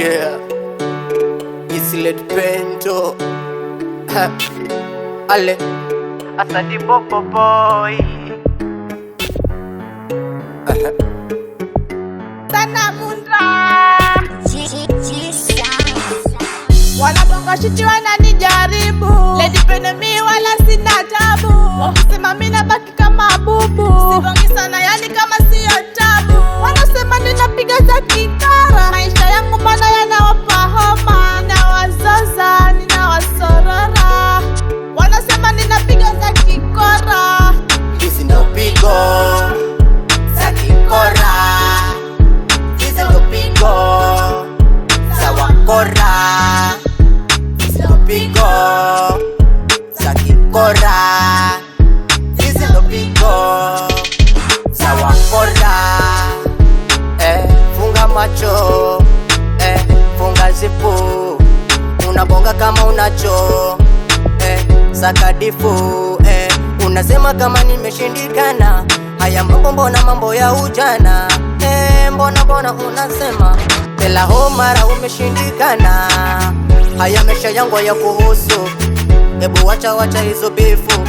Yeah, Islet Pento Ale Asadi Bobo Boy Sana Mundra wanabonga shiti wananijaribu, Lady Penemi wala sina tabu, wakisema mimi nabaki kama bubu, sibongi sana yani kama siyo tabu, wanasema ninapiga za kikara, maisha yangu mbona yanawapa homa, ninawazaza ninawasorora, wanasema ninapiga za kikora, hizi ndo pigo za kikora, hizi ndo pigo za wakora, pigo za kikora, hizi ndo pigo za wakora. Funga macho, funga zipu, unabonga kama unacho, sakadifu, unasema kama nimeshindikana. Haya mambo mbona mambo ya ujana, mbona unasema kila homara umeshindikana. Haya mesha yangu ya kuhusu, hebu wacha hizo bifu,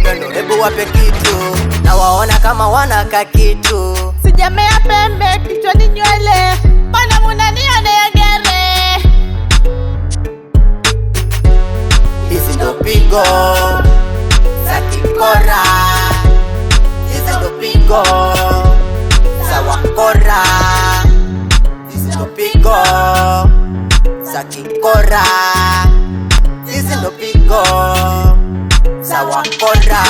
Pendo hebu wape kitu, na waona kama wanaka kitu. Sijamea pembe kichwani nywele, mbona munanionea gere? Hizi ndo pigo za kikora, hizi ndo pigo za wakora, hizi ndo pigo za kikora, hizi ndo pigo za wakora.